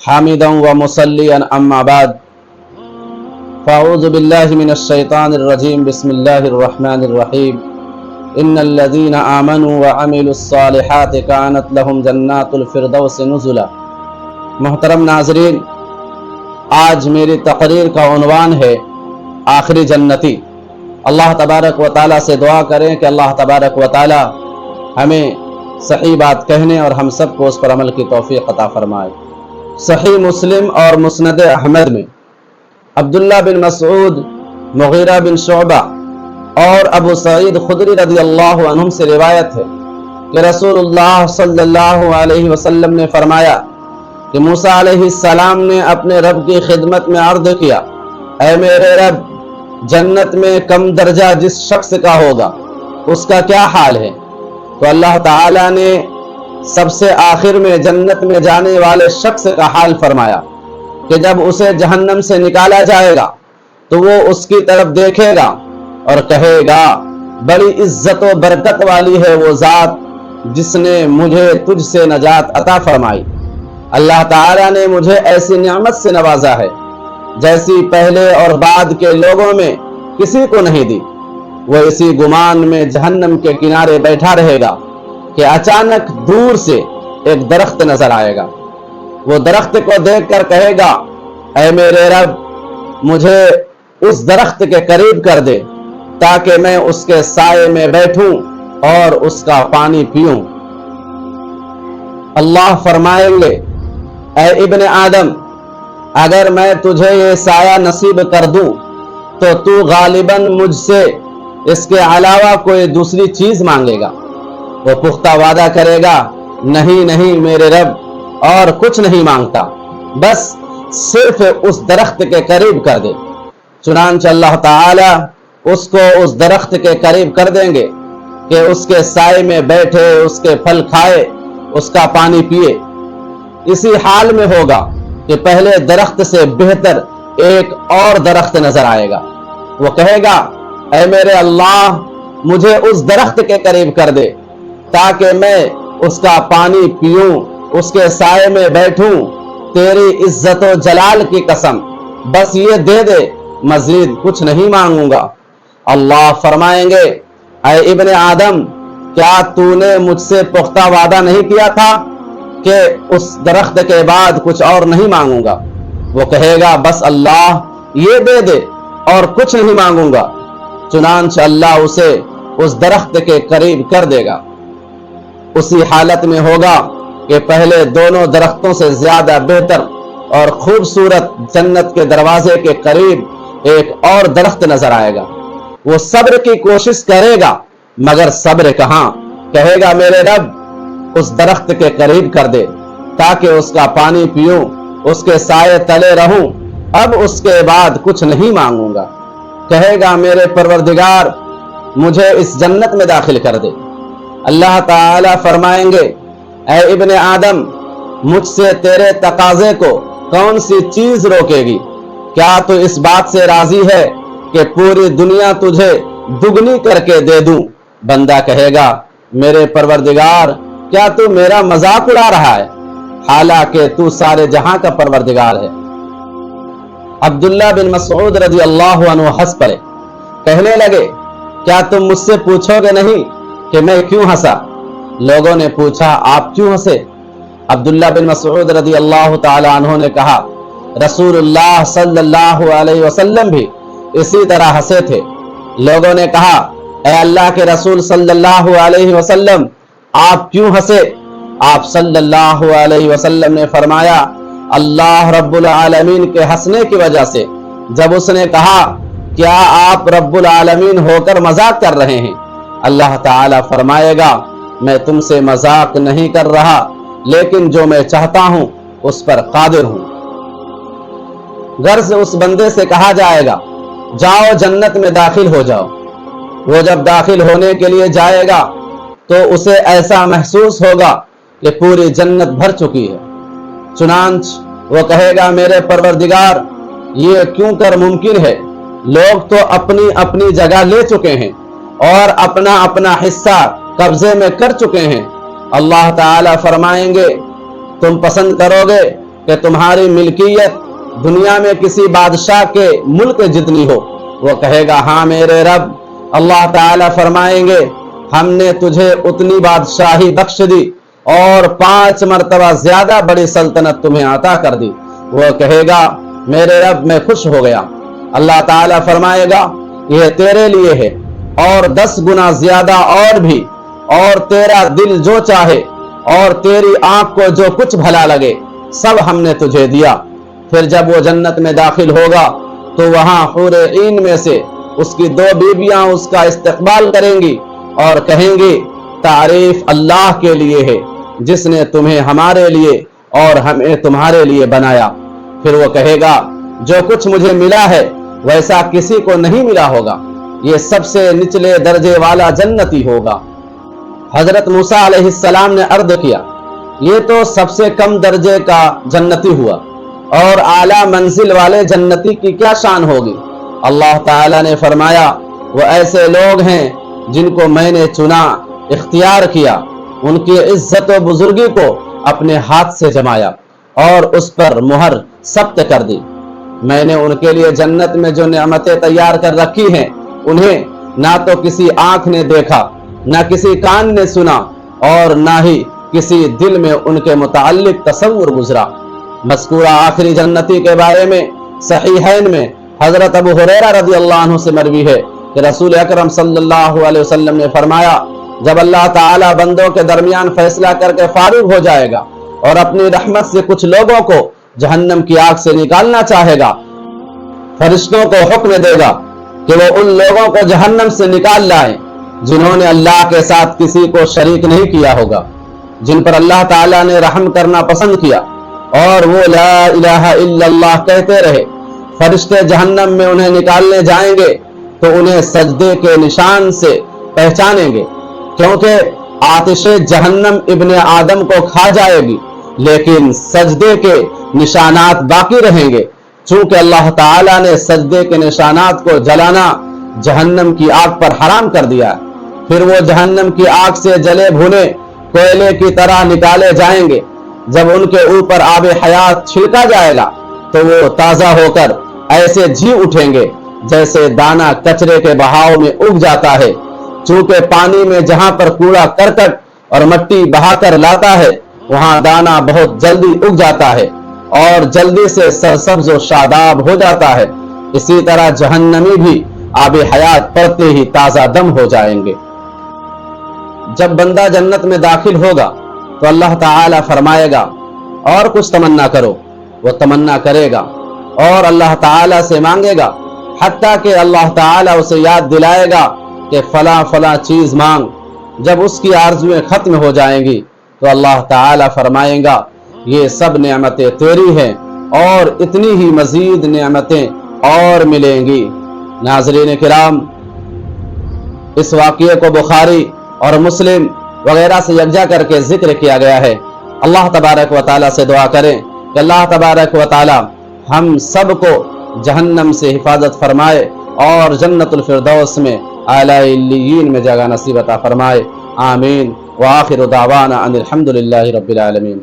हामिदन व मुसल्लियन अम्मा बाद फ़अऊज़ु बिल्लाहि मिनश्शैतानिर्रजीम बिस्मिल्लाहिर्रहमानिर्रहीम इन्नल्लज़ीना आमनू व अमिलुस्सालिहाति कानत लहुम जन्नातुल फ़िरदौस नुज़ुला। मोहतरम नाज़रीन, आज मेरी तकरीर का उन्वान है आखिरी जन्नती। अल्लाह तबारक व ताला से दुआ करें कि अल्लाह तबारक व ताला हमें सही बात कहने और हम सबको उस पर अमल की तौफीक अता फरमाए। सही मुस्लिम और मुस्नद अहमद में अब्दुल्ला बिन मसऊद, मुगीरा बिन शुअबा और अबू सईद खुदरी रज़ियल्लाहु अन्हुम से रिवायत है कि रसूलुल्लाह सल्लल्लाहु अलैहि वसल्लम ने फरमाया कि मूसा अलैहिस्सलाम ने अपने रब की खिदमत में अर्ज़ किया, ऐ मेरे रब, जन्नत में कम दर्जा जिस शख्स का होगा उसका क्या हाल है? तो अल्लाह ताला ने सबसे आखिर में जन्नत में जाने वाले शख्स का हाल फरमाया कि जब उसे जहन्नम से निकाला जाएगा तो वो उसकी तरफ देखेगा और कहेगा, बड़ी इज्जत व बरकत वाली है वो ज़ात जिसने मुझे तुझसे नजात अता फरमाई। अल्लाह ताला ने मुझे ऐसी नियामत से नवाजा है जैसी पहले और बाद के लोगों में किसी को नहीं दी। वो इसी गुमान में जहन्नम के किनारे बैठा रहेगा कि अचानक दूर से एक दरख्त नजर आएगा। वो दरख्त को देखकर कहेगा, ऐ मेरे रब, मुझे उस दरख्त के करीब कर दे ताकि मैं उसके साये में बैठूं और उसका पानी पीऊं। अल्लाह फरमाएंगे, ऐ इब्ने आदम, अगर मैं तुझे ये साया नसीब कर दूं तो तू गालिबन मुझसे इसके अलावा कोई दूसरी चीज मांगेगा। वो पुख्ता वादा करेगा, नहीं नहीं मेरे रब, और कुछ नहीं मांगता, बस सिर्फ उस दरख्त के करीब कर दे। चुनांचे अल्लाह ताला उसको उस दरख्त के करीब कर देंगे कि उसके साए में बैठे, उसके फल खाए, उसका पानी पिए। इसी हाल में होगा कि पहले दरख्त से बेहतर एक और दरख्त नजर आएगा। वो कहेगा, ऐ मेरे अल्लाह, मुझे उस दरख्त के करीब कर दे ताकि मैं उसका पानी पीऊं, उसके साये में बैठूं। तेरी इज्जत व जलाल की कसम, बस ये दे दे, मजीद कुछ नहीं मांगूंगा। अल्लाह फरमाएंगे, ऐ इब्ने आदम, क्या तूने मुझसे पुख्ता वादा नहीं किया था कि उस दरख्त के बाद कुछ और नहीं मांगूंगा? वो कहेगा, बस अल्लाह ये दे दे और कुछ नहीं मांगूंगा। चुनांचे अल्लाह उसे उस दरख्त के करीब कर देगा। उसी हालत में होगा कि पहले दोनों दरख्तों से ज्यादा बेहतर और खूबसूरत जन्नत के दरवाजे के करीब एक और दरख्त नजर आएगा। वो सब्र की कोशिश करेगा मगर सब्र कहां। कहेगा, मेरे रब, उस दरख्त के करीब कर दे ताकि उसका पानी पीऊं, उसके साये तले रहूं, अब उसके बाद कुछ नहीं मांगूंगा। कहेगा, मेरे परवरदिगार, मुझे इस जन्नत में दाखिल कर दे। अल्लाह ताला फरमाएंगे, ऐ इब्ने आदम, मुझसे तेरे तकाजे को कौन सी चीज रोकेगी? क्या तू इस बात से राजी है कि पूरी दुनिया तुझे दुगनी करके दे दूं? बंदा कहेगा, मेरे परवरदिगार, क्या तू मेरा मजाक उड़ा रहा है? हालांकि तू सारे जहां का परवरदिगार है। अब्दुल्ला बिन मसऊद रज़ियल्लाहु अन्हु हंस पड़े, कहने लगे, क्या तुम मुझसे पूछोगे नहीं कि मैं क्यों हंसा? लोगों ने पूछा, आप क्यों हंसे? अब्दुल्ला बिन मसऊद रज़ियल्लाहु ताला अन्हु ने कहा, रसूलुल्लाह सल्लल्लाहु अलैहि वसल्लम भी इसी तरह हंसे थे। लोगों ने कहा, ऐ अल्लाह के रसूल सल्लल्लाहु अलैहि वसल्लम, आप क्यों हंसे? आप सल्लल्लाहु अलैहि वसल्लम ने फरमाया, अल्लाह रब्बुल आलमीन के हंसने की वजह से। जब उसने कहा, क्या आप रब्बुल आलमीन होकर मजाक कर रहे हैं? अल्लाह ताला फरमाएगा, मैं तुमसे मजाक नहीं कर रहा, लेकिन जो मैं चाहता हूं उस पर कादिर हूं। गर्ज उस बंदे से कहा जाएगा, जाओ जन्नत में दाखिल हो जाओ। वो जब दाखिल होने के लिए जाएगा तो उसे ऐसा महसूस होगा कि पूरी जन्नत भर चुकी है। चुनांच वो कहेगा, मेरे परवरदिगार, ये क्यों कर मुमकिन है? लोग तो अपनी अपनी जगह ले चुके हैं और अपना अपना हिस्सा कब्जे में कर चुके हैं। अल्लाह ताला फरमाएंगे, तुम पसंद करोगे کہ तुम्हारी मिल्कियत दुनिया में किसी बादशाह के मुल्क जितनी हो। वो कहेगा हाँ मेरे रब। अल्लाह ताला फरमाएंगे हमने तुझे उतनी बादशाही बख्श दी और 5 मरतबा ज्यादा बड़ी सल्तनत तुम्हें अता कर दी। वो कहेगा मेरे रब मैं खुश हो गया। अल्लाह ताला फरमाएगा यह तेरे लिए है और 10 गुना ज्यादा और भी, और तेरा दिल जो चाहे और तेरी आंख को जो कुछ भला लगे सब हमने तुझे दिया। फिर जब वो जन्नत में दाखिल होगा तो वहां हूर ईन में से उसकी 2 बीबियां उसका इस्तकबाल करेंगी और कहेंगी तारीफ अल्लाह के लिए है जिसने तुम्हें हमारे लिए और हमें तुम्हारे लिए बनाया। फिर वो कहेगा जो कुछ मुझे मिला है वैसा किसी को नहीं मिला होगा, ये सबसे निचले दर्जे वाला जन्नती होगा। हजरत मूसा अलैहिस्सलाम ने अर्ज किया ये तो सबसे कम दर्जे का जन्नती हुआ और आला मंजिल वाले जन्नती की क्या शान होगी। अल्लाह ताला ने फरमाया वो ऐसे लोग हैं जिनको मैंने चुना, इख्तियार किया, उनकी इज्जत व बुजुर्गी को अपने हाथ से जमाया और उस पर मुहर सख्त कर दी। मैंने उनके लिए जन्नत में जो नेमतें तैयार कर रखी हैं उन्हें ना तो किसी आंख ने देखा, ना किसी कान ने सुना और ना ही किसी दिल में उनके मुताल्लिक तसव्वुर गुजरा। मज़कूरा आखिरी जन्नती के बारे में सहीहैन में हजरत अबू हुरैरा रज़ियल्लाहु अन्हु से मरवी है कि रसूल अकरम सल्लल्लाहु अलैहि वसल्लम ने फरमाया जब अल्लाह ताला बंदों के दरमियान फैसला करके फारिग हो जाएगा और अपनी रहमत से कुछ लोगों को जहन्नम की आग से निकालना चाहेगा, फरिश्तों को हुक्म देगा कि वो उन लोगों को जहन्नम से निकाल लाएं जिन्होंने अल्लाह के साथ किसी को शरीक नहीं किया होगा, जिन पर अल्लाह ताला ने रहम करना पसंद किया और वो ला इलाहा इल्लल्लाह कहते रहे। फरिश्ते जहन्नम में उन्हें निकालने जाएंगे तो उन्हें सजदे के निशान से पहचानेंगे, क्योंकि आतिशे जहन्नम इब्ने आदम को खा जाएगी लेकिन सजदे के निशानात बाकी रहेंगे। चूंकि अल्लाह ताला ने सजदे के निशानात को जलाना जहन्नम की आग पर हराम कर दिया। फिर वो जहन्नम की आग से जले भुने कोयले की तरह निकाले जाएंगे। जब उनके ऊपर आबे हयात छिड़का जाएगा तो वो ताजा होकर ऐसे जी उठेंगे जैसे दाना कचरे के बहाव में उग जाता है। चूंकि पानी में जहां पर कूड़ा करकट और मिट्टी बहाकर लाता है वहां दाना बहुत जल्दी उग जाता है और जल्दी से सरसब्ज और शादाब हो जाता है, इसी तरह जहन्नमी भी आबे हयात पड़ते ही ताजा दम हो जाएंगे। जब बंदा जन्नत में दाखिल होगा तो अल्लाह ताला फरमाएगा और कुछ तमन्ना करो, वो तमन्ना करेगा और अल्लाह ताला से मांगेगा, हत्ता कि अल्लाह ताला उसे याद दिलाएगा कि फला फला चीज मांग। जब उसकी आरज़ुएं खत्म हो जाएंगी तो अल्लाह ताला फरमाएगा ये सब नेमतें तेरी हैं और इतनी ही मजीद नेमतें और मिलेंगी। नाज़रीन किराम, इस वाक़ये को बुखारी और मुस्लिम वगैरह से यकजा करके जिक्र किया गया है। अल्लाह तबारक व ताला से दुआ करें कि अल्लाह तबारक व ताला हम सब को जहन्नम से हिफाजत फरमाए और जन्नतुल फिरदौस में आला इल्लियीन में जगह नसीब अता फरमाए। आमीन। व आखिरु दावाना अनिल हम्दुलिल्लाहि रब्बिल आलमीन।